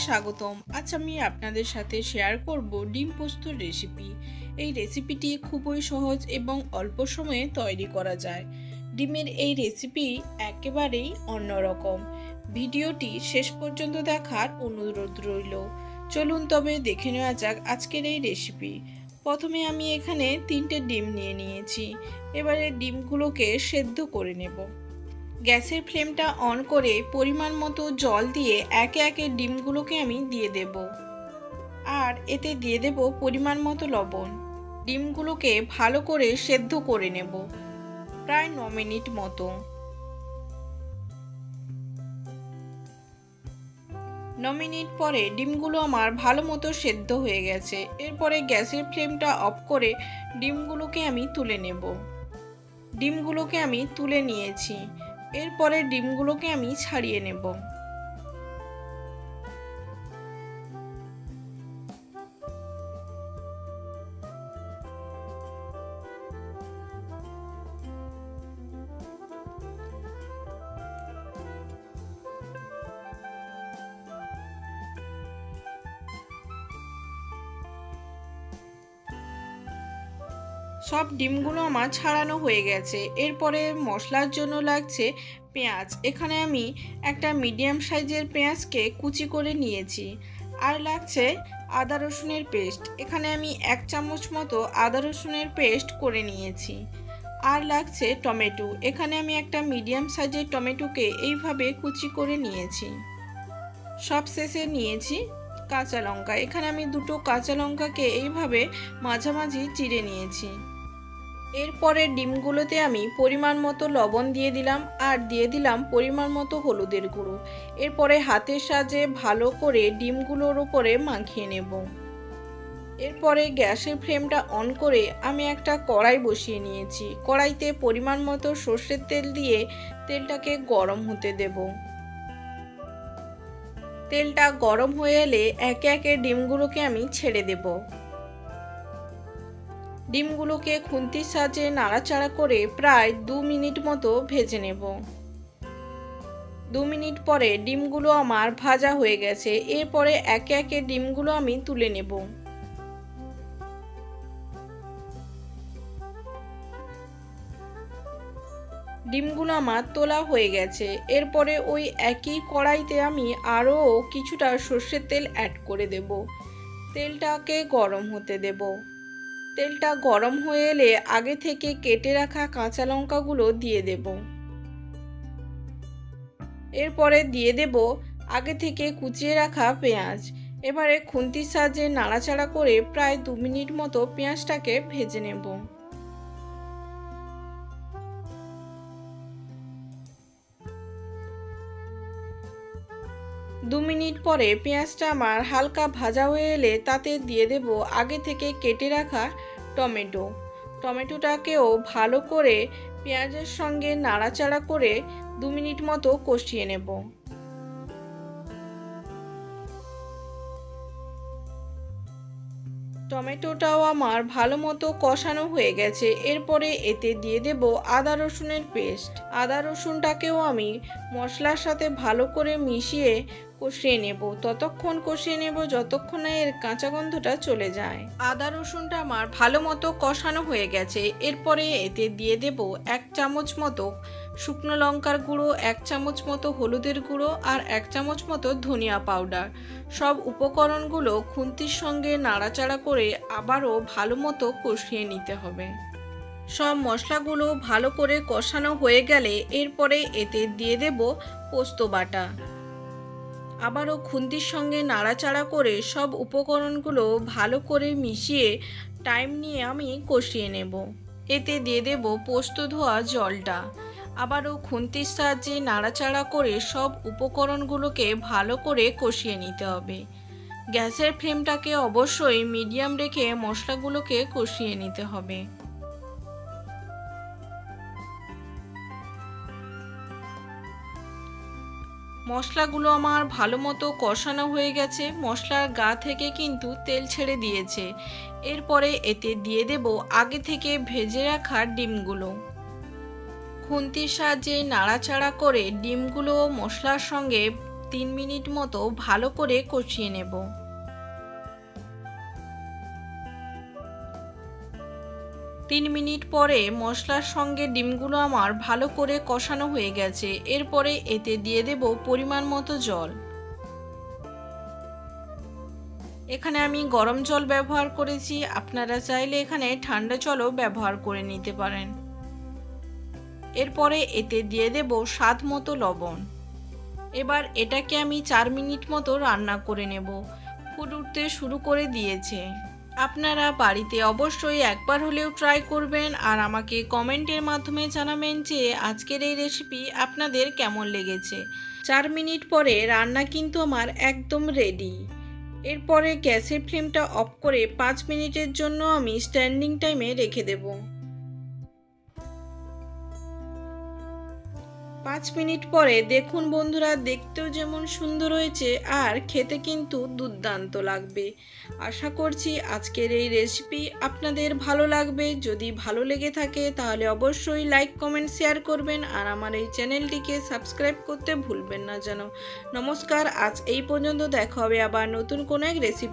স্বাগতম। আজ আমি আপনাদের সাথে শেয়ার করব ডিম পোস্তর রেসিপি। এই রেসিপিটি খুবই সহজ এবং অল্প সময়ে তৈরি করা যায়। ডিমের এই রেসিপি একেবারেই অন্যরকম। ভিডিওটি শেষ পর্যন্ত দেখার অনুরোধ রইল। চলুন তবে দেখে নেওয়া যাক আজকের এই রেসিপি। প্রথমে আমি এখানে 3টে ডিম নিয়ে নিয়েছি। এবারে ডিমগুলোকে সেদ্ধ করে নেব। গ্যাসের ফ্লেমটা অন করে পরিমাণ মতো জল দিয়ে একে একে ডিমগুলোকে আমি দিয়ে দেব। আর এতে দিয়ে দেব পরিমাণ মতো লবণ। ডিমগুলোকে ভালো করে সেদ্ধ করে নেব, প্রায় 9 মিনিট মতো। 9 মিনিট পরে ডিমগুলো আমার ভালো মতো সেদ্ধ হয়ে গেছে। এরপরে গ্যাসের ফ্লেমটা অফ করে ডিমগুলোকে আমি তুলে নেব। ডিমগুলোকে আমি তুলে নিয়েছি। এরপরে ডিমগুলোকে আমি ছাড়িয়ে নেব। সব ডিমগুলো আমার ছাড়ানো হয়ে গেছে। এরপরে মশলার জন্য লাগছে পেঁয়াজ। এখানে আমি একটা মিডিয়াম সাইজের পেঁয়াজকে কুচি করে নিয়েছি। আর লাগছে আদা রসুনের পেস্ট। এখানে আমি 1 চামচ মতো আদা রসুনের পেস্ট করে নিয়েছি। আর লাগছে টমেটো। এখানে আমি একটা মিডিয়াম সাইজের টমেটোকে এইভাবে কুচি করে নিয়েছি। সব শেষে নিয়েছি কাঁচা লঙ্কা। এখানে আমি 2টো কাঁচা লঙ্কাকে এইভাবে মাঝামাঝি চিড়ে নিয়েছি। এরপরে ডিমগুলোতে আমি পরিমাণ মতো লবণ দিয়ে দিলাম আর দিয়ে দিলাম পরিমাণ মতো হলুদের গুঁড়ো। এরপরে হাতের সাহায্যে ভালো করে ডিমগুলোর উপরে মাখিয়ে নেব। এরপরে গ্যাসের ফ্লেমটা অন করে আমি একটা কড়াই বসিয়ে নিয়েছি। কড়াইতে পরিমাণ মতো সর্ষের তেল দিয়ে তেলটাকে গরম হতে দেব। তেলটা গরম হয়ে এলে একে একে ডিমগুলোকে আমি ছেড়ে দেব। ডিমগুলোকে খুন্তির সাহায্যে নাড়াচাড়া করে প্রায় 2 মিনিট মতো ভেজে নেব। 2 মিনিট পরে ডিমগুলো আমার ভাজা হয়ে গেছে। এরপরে একে একে ডিমগুলো আমি তুলে নেব। ডিমগুলো আমার তোলা হয়ে গেছে। এরপরে ওই একই কড়াইতে আমি আরও কিছুটা সর্ষের তেল অ্যাড করে দেব। তেলটাকে গরম হতে দেব। তেলটা গরম হয়ে এলে আগে থেকে কেটে রাখা কাঁচা লঙ্কাগুলো দিয়ে দেব। এরপরে দিয়ে দেব আগে থেকে কুচিয়ে রাখা পেঁয়াজ। এবারে খুন্তির সাহায্যে নাড়াচাড়া করে প্রায় 2 মিনিট মতো পেঁয়াজটাকে ভেজে নেব। দু মিনিট পরে পেঁয়াজটা আমার হালকা ভাজা হয়ে এলে তাতে দিয়ে দেব আগে থেকে কেটে রাখা টমেটো। টমেটোটাকেও ভালো করে পেঁয়াজের সঙ্গে নাড়াচাড়া করে 2 মিনিট মতো কষিয়ে নেব। টমেটোটাও আমার ভালো মতো কষানো হয়ে গেছে। এরপরে এতে দিয়ে দেব আদা রসুনের পেস্ট। আদা রসুনটাকেও আমি মশলার সাথে ভালো করে মিশিয়ে কষিয়ে নেব। ততক্ষণ কষিয়ে নেব যতক্ষণ না এর কাঁচা গন্ধটা চলে যায়। আদা রসুনটা আমার ভালো মতো কষানো হয়ে গেছে। এরপরে এতে দিয়ে দেব 1 চামচ মতো শুকনো লঙ্কার গুঁড়ো, 1 চামচ মতো হলুদের গুঁড়ো আর 1 চামচ মতো ধনিয়া পাউডার। সব উপকরণগুলো খুন্তির সঙ্গে নাড়াচাড়া করে আবারও ভালো মতো কষিয়ে নিতে হবে। সব মশলাগুলো ভালো করে কষানো হয়ে গেলে এরপরে এতে দিয়ে দেব পোস্ত বাটা। আবারও খুন্তির সঙ্গে নাড়াচাড়া করে সব উপকরণগুলো ভালো করে মিশিয়ে টাইম নিয়ে আমি কষিয়ে নেব। এতে দিয়ে দেব পোস্ত ধোয়া জলটা। আবারও খুন্তির সাহায্যে নাড়াচাড়া করে সব উপকরণগুলোকে ভালো করে কষিয়ে নিতে হবে। গ্যাসের ফ্লেমটাকে অবশ্যই মিডিয়াম রেখে মশলাগুলোকে কষিয়ে নিতে হবে। মশলাগুলো আমার ভালো মতো কষানো হয়ে গেছে। মশলার গা থেকে কিন্তু তেল ছেড়ে দিয়েছে। এরপরে এতে দিয়ে দেব আগে থেকে ভেজে রাখা ডিমগুলো। খুন্তির সাহায্যে নাড়াচাড়া করে ডিমগুলো মশলার সঙ্গে 3 মিনিট মতো ভালো করে কষিয়ে নেব। 3 মিনিট পরে মশলার সঙ্গে ডিমগুলো আমার ভালো করে কষানো হয়ে গেছে। এরপরে এতে দিয়ে দেব পরিমাণ মতো জল। এখানে আমি গরম জল ব্যবহার করেছি, আপনারা চাইলে এখানে ঠান্ডা জলও ব্যবহার করে নিতে পারেন। এরপরে এতে দিয়ে দেব স্বাদ মতো লবণ। এবার এটাকে আমি 4 মিনিট মতো রান্না করে নেব। ফুট উঠতে শুরু করে দিয়েছে। আপনারা বাড়িতে অবশ্যই একবার হলেও ট্রাই করবেন আর আমাকে কমেন্টের মাধ্যমে জানাবেন যে আজকের এই রেসিপি আপনাদের কেমন লেগেছে। 4 মিনিট পরে রান্না কিন্তু আমার একদম রেডি। এরপরে গ্যাসের ফ্লেমটা অফ করে 5 মিনিটের জন্য আমি স্ট্যান্ডিং টাইমে রেখে দেব। 5 মিনিট পরে দেখুন বন্ধুরা, দেখতেও যেমন সুন্দর হয়েছে আর খেতে কিন্তু দুর্দান্ত লাগবে। আশা করছি আজকের এই রেসিপি আপনাদের ভালো লাগবে। যদি ভালো লেগে থাকে তাহলে অবশ্যই লাইক কমেন্ট শেয়ার করবেন আর আমার এই চ্যানেলটিকে সাবস্ক্রাইব করতে ভুলবেন না যেন। নমস্কার, আজ এই পর্যন্ত, দেখা হবে আবার নতুন কোনো এক রেসিপি।